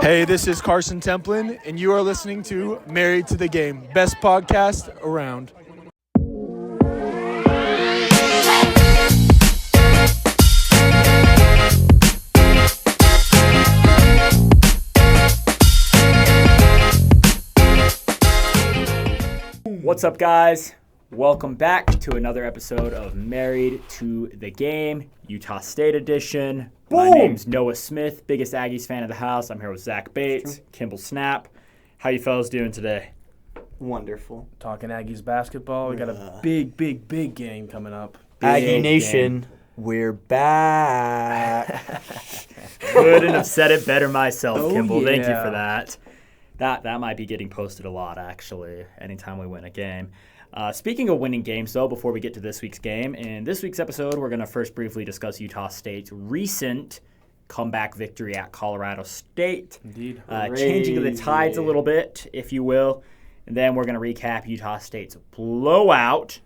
Hey, this is Carson Templin, and you are listening to Married to the Game, best podcast around. What's up, guys? Welcome back to another episode of Married to the Game, Utah State edition. My name's Noah Smith, biggest Aggies fan of the house. I'm here with Zach Bates, Kimball Snap. How you fellas doing today? Wonderful. Talking Aggies basketball. We got a big game coming up. Aggie Nation, we're back. Couldn't have said it better myself, Oh, Kimball. Thank you yeah. for that. That might be getting posted a lot, actually, anytime we win a game. Speaking of winning games, though, before we get to this week's game, in this week's episode, we're going to first briefly discuss Utah State's recent comeback victory at Colorado State. Indeed. Changing the tides a little bit, if you will. And then we're going to recap Utah State's blowout,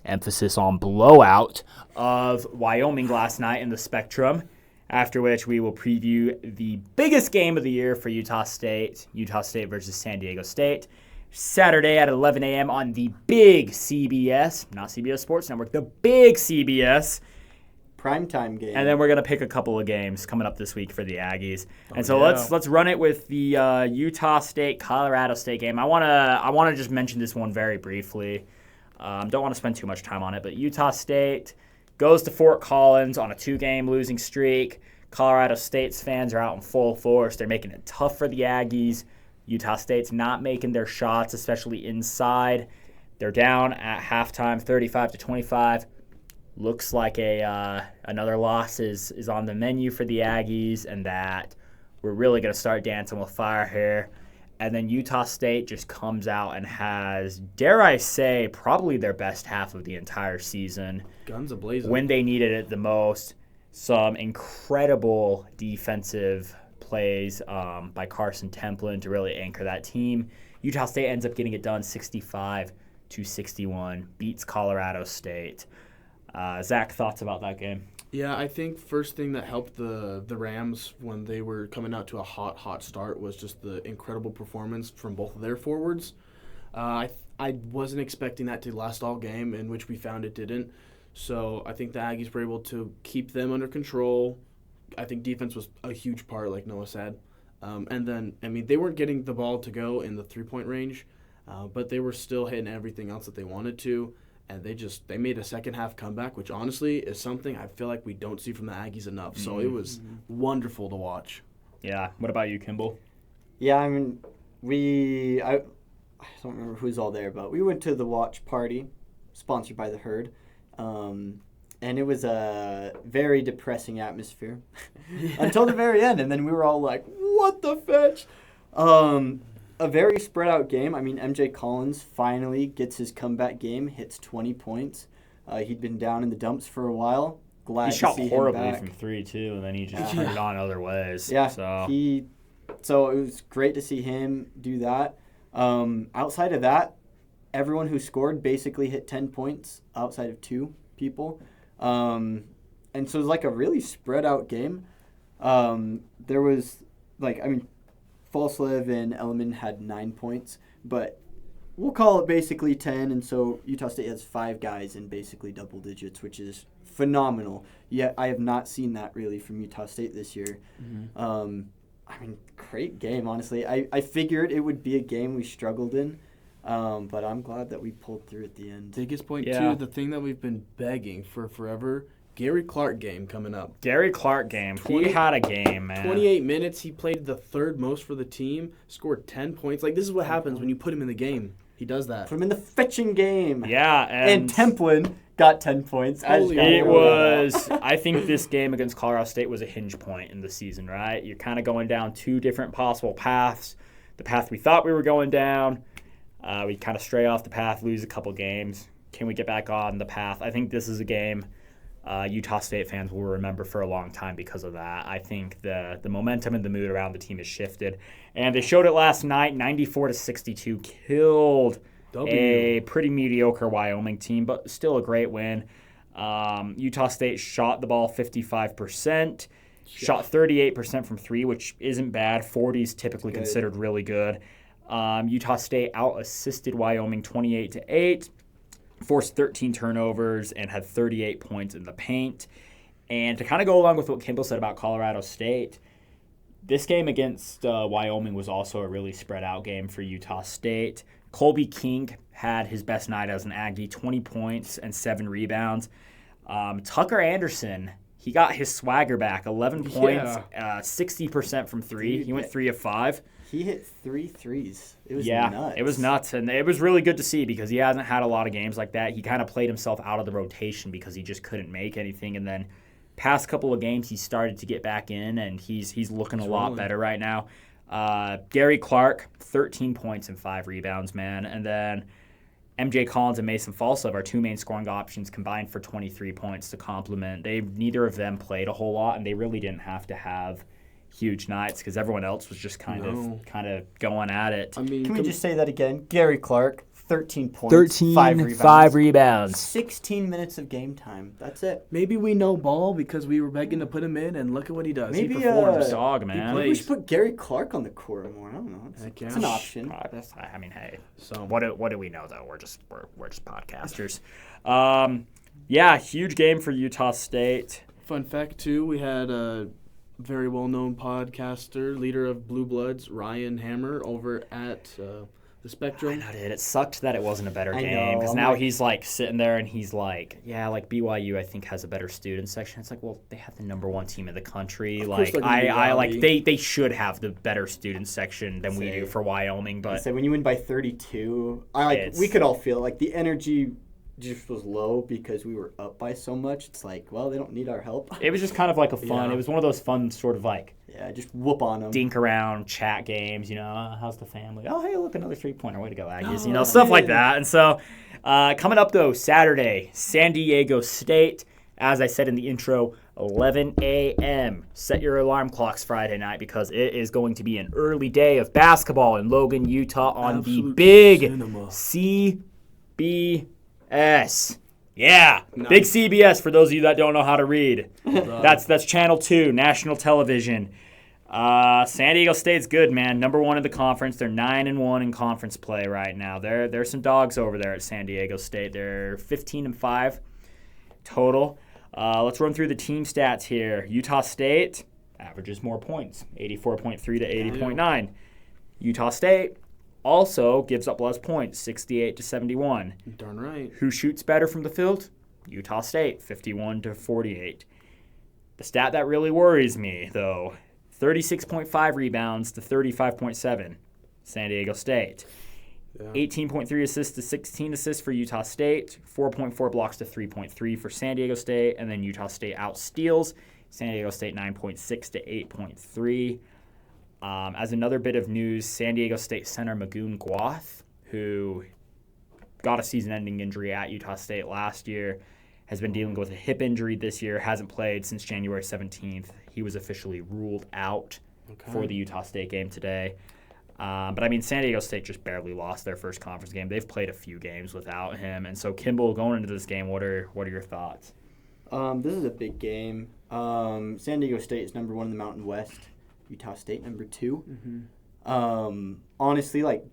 emphasis on blowout, of Wyoming last night in the Spectrum. After which we will preview the biggest game of the year for Utah State versus San Diego State. Saturday at 11 a.m. on the big CBS, not CBS Sports Network, the big CBS. Primetime game. And then we're going to pick a couple of games coming up this week for the Aggies. Let's run it with the Utah State Colorado State game. I want to just mention this one very briefly. Don't want to spend too much time on it, but Utah State goes to Fort Collins on a 2-game losing streak. Colorado State's fans are out in full force. They're making it tough for the Aggies. Utah State's not making their shots, especially inside. They're down at halftime, 35-25. Looks like another loss is on the menu for the Aggies, and that we're really going to start dancing with fire here. And then Utah State just comes out and has, dare I say, probably their best half of the entire season. Guns a-blazing. When they needed it the most. Some incredible defensive plays by Carson Templin to really anchor that team. Utah State ends up getting it done 65-61, beats Colorado State. Zach, thoughts about that game? Yeah, I think first thing that helped the Rams when they were coming out to a hot start was just the incredible performance from both of their forwards. I wasn't expecting that to last all game, in which we found it didn't. So I think the Aggies were able to keep them under control. I think defense was a huge part, like Noah said. And then, they weren't getting the ball to go in the three-point range, but they were still hitting everything else that they wanted to. And they made a second-half comeback, which honestly is something I feel like we don't see from the Aggies enough. So it was wonderful to watch. Yeah. What about you, Kimball? Yeah, I don't remember who's all there, but we went to the watch party, sponsored by The Herd. And it was a very depressing atmosphere until the very end. And then we were all like, what the fetch? A very spread out game. MJ Collins finally gets his comeback game, hits 20 points. He'd been down in the dumps for a while. Glad He shot to see horribly him back. from 3, too, and then he just turned it on other ways. Yeah, So so it was great to see him do that. Outside of that, everyone who scored basically hit 10 points outside of 2 people. And so it was like a really spread out game. There was Falslev and Elliman had 9 points, but we'll call it basically 10, and so Utah State has 5 guys in basically double digits, which is phenomenal. Yet I have not seen that really from Utah State this year. Great game, honestly. I figured it would be a game we struggled in, but I'm glad that we pulled through at the end. Biggest point, Yeah. too, the thing that we've been begging for forever, Gary Clark game coming up. Gary Clark game. He had a game, man. 28 minutes. He played the third most for the team, scored 10 points. This is what happens when you put him in the game. He does that. Put him in the fetching game. Yeah, And Templin got 10 points. I think this game against Colorado State was a hinge point in the season, right? You're kind of going down 2 different possible paths. The path we thought we were going down, we kind of stray off the path, lose a couple games. Can we get back on the path? I think this is a game Utah State fans will remember for a long time because of that. I think the momentum and the mood around the team has shifted. And they showed it last night, 94-62, killed a pretty mediocre Wyoming team, but still a great win. Utah State shot the ball 55%. Shot 38% from three, which isn't bad. 40 is typically Good. considered really good. Utah State out-assisted Wyoming 28-8, forced 13 turnovers, and had 38 points in the paint. And to kind of go along with what Kimball said about Colorado State, this game against Wyoming was also a really spread-out game for Utah State. Colby King had his best night as an Aggie, 20 points and 7 rebounds. Tucker Anderson, he got his swagger back, 11 points, 60% from three. Dude, He went 3 of 5. He hit 3 threes. It was nuts. It was nuts, and it was really good to see because he hasn't had a lot of games like that. He kind of played himself out of the rotation because he just couldn't make anything, and then past couple of games he started to get back in, and he's looking a lot better right now. Gary Clark, 13 points and 5 rebounds, man, and then MJ Collins and Mason Falsov, our 2 main scoring options, combined for 23 points to complement. Neither of them played a whole lot, and they really didn't have to have huge nights because everyone else was just kind of going at it. I mean, Can we just say that again? Gary Clark, 13 points, 5 rebounds. 16 minutes of game time. That's it. maybe we know ball because we were begging to put him in, and look at what he does. Maybe, he performs. Dog, man. Maybe we should put Gary Clark on the court more. I don't know. It's an option. I mean, hey. So What do we know though? We're just podcasters. Huge game for Utah State. Fun fact, too, we had a very well-known podcaster, leader of Blue Bloods, Ryan Hammer, over at the Spectrum. I know, dude. It sucked that it wasn't a better I game know, because I'm now like- he's like sitting there and he's like, yeah, like BYU I think has a better student section. It's like, well, they have the number 1 team in the country. Of course Like they're gonna be I like rowdy. they should have the better student section than we Say- do for Wyoming, but So when you win by 32, It's- we could all feel like the energy just was low because we were up by so much. It's like, well, they don't need our help. it was just kind of like a fun. Yeah. It was one of those fun sort of like Yeah, just whoop on them. dink around chat games, how's the family? Oh, hey, look, another 3-pointer. Way to go, Aggies. Oh, Stuff like yeah. that. And so coming up, though, Saturday, San Diego State. As I said in the intro, 11 a.m. Set your alarm clocks Friday night because it is going to be an early day of basketball in Logan, Utah on the Absolute big cinema. CBS. Yeah, Nice. big CBS for those of you that don't know how to read. That's Channel 2, national television. San Diego State's good, man. Number 1 in the conference. They're 9-1 in conference play right now. There's some dogs over there at San Diego State. They're 15-5 total. Let's run through the team stats here. Utah State averages more points, 84.3 to 80.9. Utah State also gives up less points, 68 to 71. Darn right. Who shoots better from the field? Utah State, 51 to 48. The stat that really worries me, though, 36.5 rebounds to 35.7, San Diego State. Yeah. 18.3 assists to 16 assists for Utah State, 4.4 blocks to 3.3 for San Diego State, and then Utah State outsteals San Diego State 9.6 to 8.3. As another bit of news, San Diego State center Magoon Gwath, who got a season-ending injury at Utah State last year, has been dealing with a hip injury this year, hasn't played since January 17th. He was officially ruled out for the Utah State game today. But, I mean, San Diego State just barely lost their first conference game. They've played a few games without him. And so, Kimball, going into this game, what are your thoughts? This is a big game. San Diego State is number 1 in the Mountain West. Utah State number 2. Honestly, like,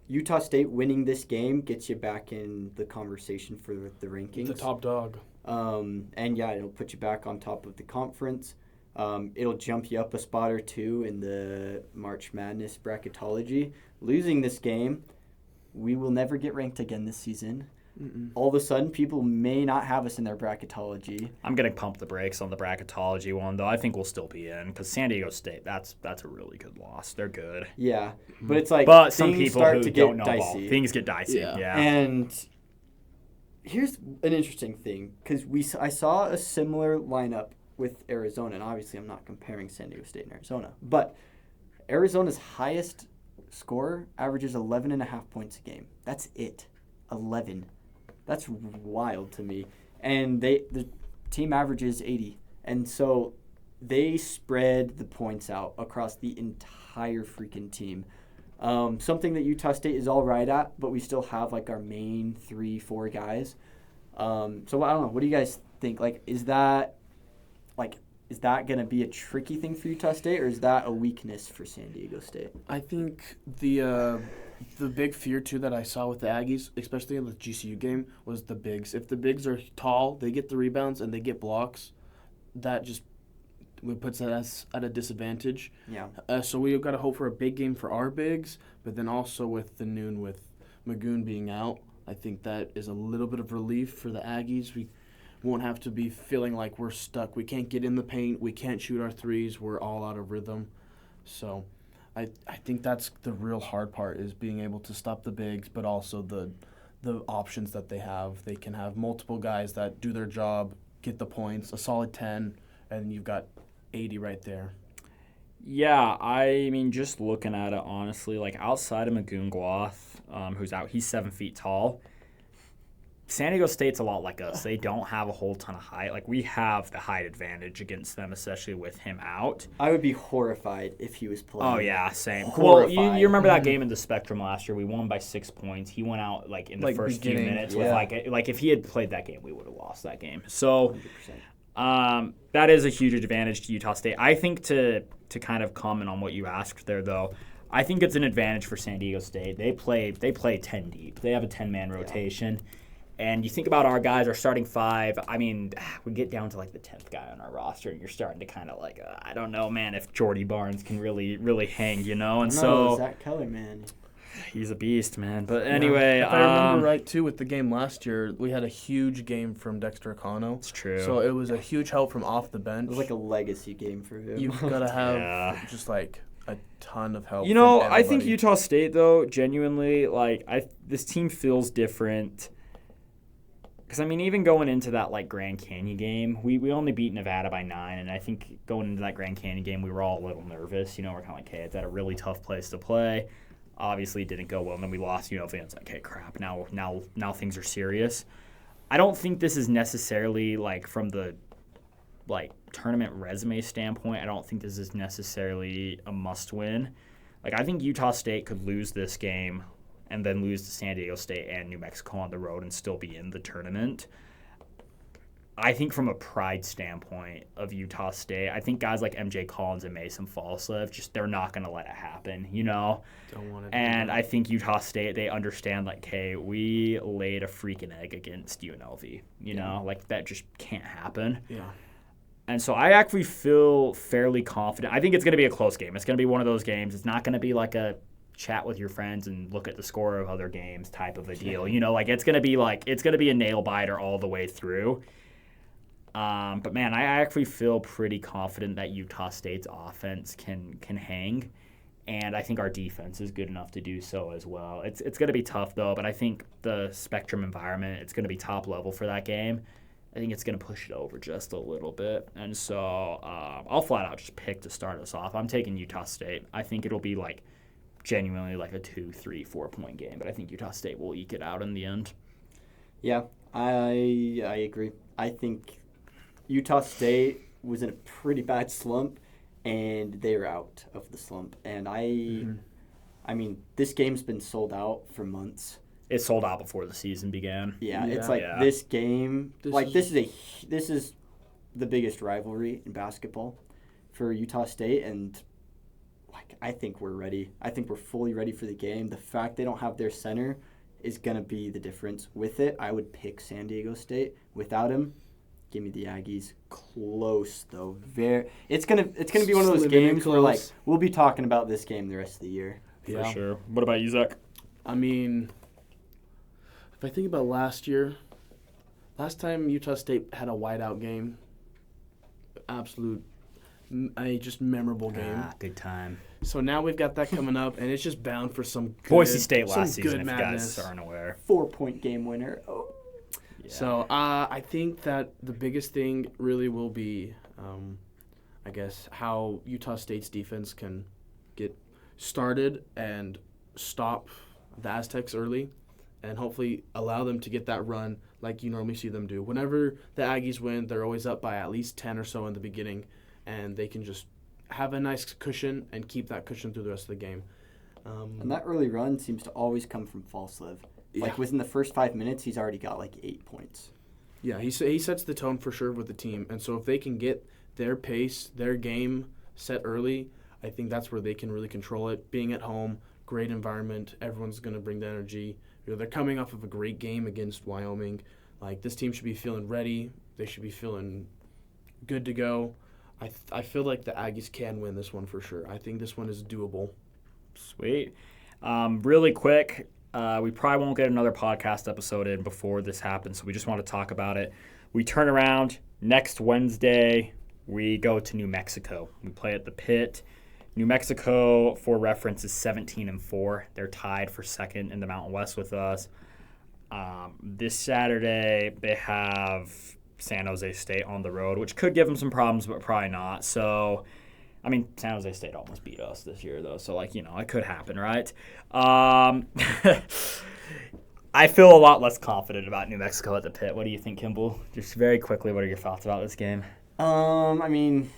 Utah State winning this game gets you back in the conversation for the rankings. The top dog. And yeah, it'll put you back on top of the conference. It'll jump you up a spot or 2 in the March Madness bracketology. Losing this game, we will never get ranked again this season. All of a sudden, people may not have us in their bracketology. I'm going to pump the brakes on the bracketology one, though. I think we'll still be in because San Diego State, that's a really good loss. They're good. Yeah, but it's like But some things people start who to don't get know dicey. ball, things get dicey. Yeah. And here's an interesting thing because I saw a similar lineup with Arizona, and obviously I'm not comparing San Diego State and Arizona, but Arizona's highest scorer averages 11.5 points a game. That's it, 11. That's wild to me. And the team averages 80, and so they spread the points out across the entire freaking team. Something that Utah State is all right at, but we still have like our main 3-4 guys. So I don't know. What do you guys think? Like, is that like is that going to be a tricky thing for Utah State, or is that a weakness for San Diego State? I think the big fear too that I saw with the Aggies, especially in the GCU game, was the bigs. If the bigs are tall, they get the rebounds and they get blocks, that just puts us at a disadvantage. Yeah. So we've got to hope for a big game for our bigs, but then also with the noon with Magoon being out, I think that is a little bit of relief for the Aggies. We won't have to be feeling like we're stuck. We can't get in the paint. We can't shoot our threes. We're all out of rhythm. So I think that's the real hard part, is being able to stop the bigs, but also the options that they have. They can have multiple guys that do their job, get the points, a solid 10, and you've got 80 right there. Yeah, I mean, just looking at it, honestly, like outside of Magoon Guath, who's out, he's 7 feet tall. San Diego State's a lot like us. They don't have a whole ton of height. Like, we have the height advantage against them, especially with him out. I would be horrified if he was playing. Oh, yeah, same. Horrified. Well, you remember that game in the Spectrum last year? We won by 6 points. He went out, like, in the first few minutes. Yeah. With like, if he had played that game, we would have lost that game. So 100%. that is a huge advantage to Utah State. I think to kind of comment on what you asked there, though, I think it's an advantage for San Diego State. They play 10 deep. They have a 10-man rotation. And you think about our guys, our starting 5, I mean, we get down to like the 10th guy on our roster, and you're starting to kind of like, I don't know, man, if Jordy Barnes can really hang, you know? And so Zach Keller, man. He's a beast, man. But anyway. If I remember right, too, with the game last year, we had a huge game from Dexter Akano. It's true. So it was a huge help from off the bench. It was like a legacy game for him. You've got to have just like a ton of help. You know, from I think everybody. Utah State, though, genuinely, like, this team feels different. Because, I mean, even going into that, like, Grand Canyon game, we only beat Nevada by 9, and I think going into that Grand Canyon game, we were all a little nervous. You know, we're kind of like, hey, it's at a really tough place to play. Obviously, it didn't go well, and then we lost UNLV, and it's like, hey, crap, now things are serious. I don't think this is necessarily, like, from the, like, tournament resume standpoint, I don't think this is necessarily a must-win. Like, I think Utah State could lose this game and then lose to San Diego State and New Mexico on the road and still be in the tournament. I think from a pride standpoint of Utah State, I think guys like MJ Collins and Mason Falslev, just they're not going to let it happen, you know? Don't want it. And I think Utah State, they understand, like, hey, we laid a freaking egg against UNLV, you know? Like, that just can't happen. Yeah. And so I actually feel fairly confident. I think it's going to be a close game. It's going to be one of those games. It's not going to be like a chat with your friends and look at the score of other games type of a deal. You know, like it's going to be a nail biter all the way through. But man, I actually feel pretty confident that Utah State's offense can hang, and I think our defense is good enough to do so as well. It's going to be tough though, but I think the Spectrum environment, it's going to be top level for that game. I think it's going to push it over just a little bit, and so I'll flat out just pick to start us off. I'm taking Utah State. I think it'll be like genuinely like a 2, 3, 4 point game, but I think Utah State will eke it out in the end. Yeah, I agree. I think Utah State was in a pretty bad slump, and they're out of the slump. And I mean, this game's been sold out for months. It sold out before the season began. Yeah, Yeah. it's like Yeah. this game. This This is the biggest rivalry in basketball for Utah State, and like I think we're ready. I think we're fully ready for the game. The fact they don't have their center is gonna be the difference. With it, I would pick San Diego State. Without him, give me the Aggies. Close though. It's gonna be one of those Slimming games where like close. we'll be talking about this game the rest of the year. For sure. What about you, Zach? I mean, if I think about last time Utah State had a whiteout game, just memorable game. Good time. So now we've got that coming up, and it's just bound for some good, Boise State some last season, good if madness. you guys aren't aware. 4-point game winner. Oh. Yeah. So I think that the biggest thing really will be, I guess, how Utah State's defense can get started and stop the Aztecs early, and hopefully allow them to get that run like you normally see them do. Whenever the Aggies win, they're always up by at least 10 or so in the beginning, and they can just have a nice cushion and keep that cushion through the rest of the game. And that early run seems to always come from Falslev. Yeah. Like within the first 5 minutes, he's already got like 8 points. Yeah, he sets the tone for sure with the team, and so if they can get their pace, their game set early, I think that's where they can really control it. Being at home, great environment, everyone's going to bring the energy. They're coming off of a great game against Wyoming. Like, this team should be feeling ready. They should be feeling good to go. I feel like the Aggies can win this one for sure. I think this one is doable. Sweet. Really quick, we probably won't get another podcast episode in before this happens, so we just want to talk about it. We turn around next Wednesday. We go to New Mexico. We play at the Pit. New Mexico, for reference, is 17-4. They're tied for second in the Mountain West with us. This Saturday, they have San Jose State on the road, which could give them some problems, but probably not. So, I mean, San Jose State almost beat us this year, though. So, like, it could happen, right? I feel a lot less confident about New Mexico at the Pit. What do you think, Kimball? Just very quickly, what are your thoughts about this game? I mean,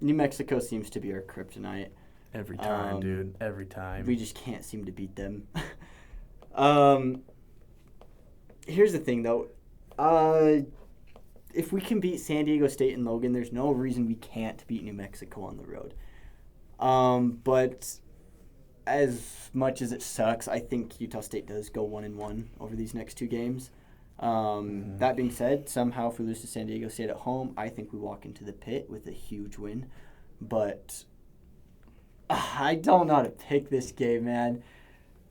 New Mexico seems to be our kryptonite. Every time, dude. Every time. We just can't seem to beat them. Here's the thing, though. If we can beat San Diego State and Logan, there's no reason we can't beat New Mexico on the road. But as much as it sucks, I think Utah State does go 1-1 over these next two games. That being said, somehow if we lose to San Diego State at home, I think we walk into the Pit with a huge win. But I don't know how to pick this game, man.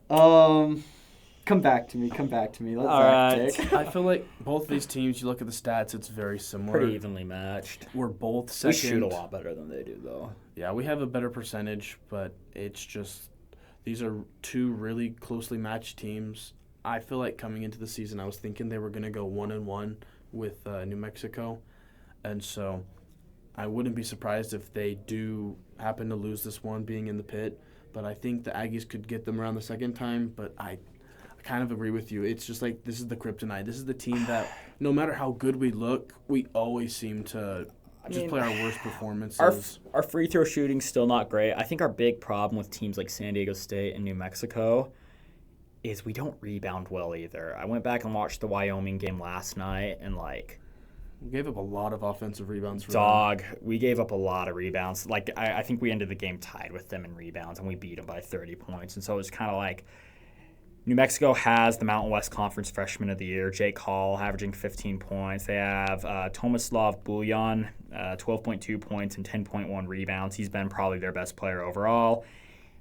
Come back to me. Let's All right. pick. I feel like both these teams, you look at the stats, it's very similar. Pretty evenly matched. We're both second. We shoot a lot better than they do, though. Yeah, we have a better percentage, but it's just these are two really closely matched teams. I feel like coming into the season, I was thinking they were going to go 1-1 with New Mexico, and so I wouldn't be surprised if they do happen to lose this one being in the Pit, but I think the Aggies could get them around the second time, but I kind of agree with you. It's just like this is the kryptonite. This is the team that no matter how good we look, we always seem to play our worst performances. Our free throw shooting's still not great. I think our big problem with teams like San Diego State and New Mexico is we don't rebound well either. I went back and watched the Wyoming game last night, and we gave up a lot of offensive rebounds for we gave up a lot of rebounds. I think we ended the game tied with them in rebounds, and we beat them by 30 points. And so it was kind of like New Mexico has the Mountain West Conference Freshman of the Year, Jake Hall, averaging 15 points. They have Tomislav Buljan, 12.2 points and 10.1 rebounds. He's been probably their best player overall.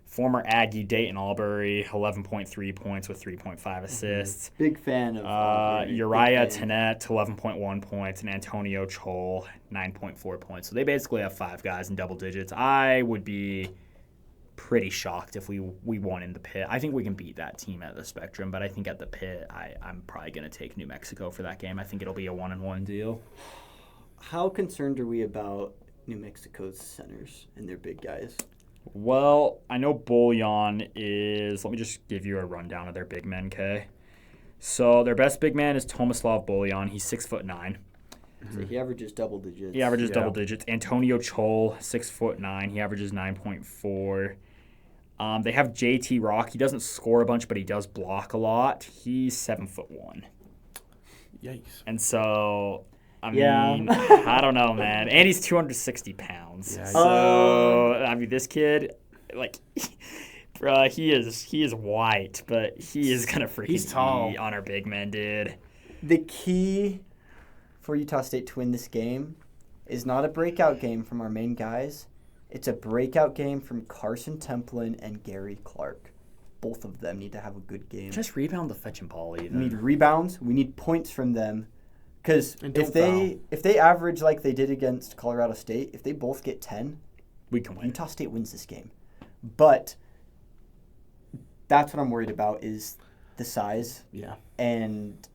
Former Aggie Dayton Albury, 11.3 points with 3.5 assists. Big fan of Uriah Tenet, 11.1 points, and Antonio Chol, 9.4 points. So they basically have five guys in double digits. I would be pretty shocked if we won in the Pit. I think we can beat that team at the Spectrum, but I think at the Pit, I'm probably going to take New Mexico for that game. I think it'll be a 1-1 deal. How concerned are we about New Mexico's centers and their big guys? Well, I know Buljan is... Let me just give you a rundown of their big men, Kay. So their best big man is Tomislav Buljan. He's 6'9". So he averages double digits. He averages double digits. Antonio Chol, 6'9". He averages 9.4. They have JT Rock. He doesn't score a bunch, but he does block a lot. He's 7'1". Yikes. And so, I mean, I don't know, man. And he's 260 pounds. Yeah, so, I mean, this kid, bro, he is white, but he is going to freaking eat on our big men, dude. The key for Utah State to win this game is not a breakout game from our main guys. It's a breakout game from Carson Templin and Gary Clark. Both of them need to have a good game. Just rebound the fetching ball, even. We need rebounds. We need points from them. Because if they average like they did against Colorado State, if they both get 10, we can win. Utah State wins this game. But that's what I'm worried about is the size. Yeah. And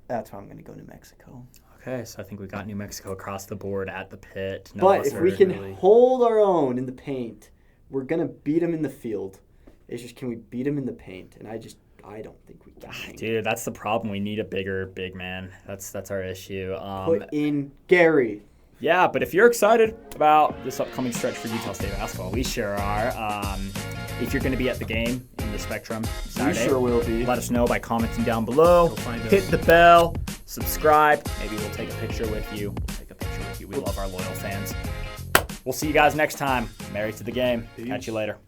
that's why I'm going to go New Mexico. Okay, so I think we got New Mexico across the board at the Pit. But if we can hold our own in the paint, we're going to beat them in the field. It's just, can we beat them in the paint? And I don't think we can. Dude, that's the problem. We need a bigger big man. That's our issue. Put in Gary. Yeah, but if you're excited about this upcoming stretch for Utah State basketball, we sure are. If you're going to be at the game in the Spectrum Saturday, we sure will be. Let us know by commenting down below. Hit the bell, subscribe. Maybe we'll take a picture with you. We love our loyal fans. We'll see you guys next time. Married to the Game. Catch you later.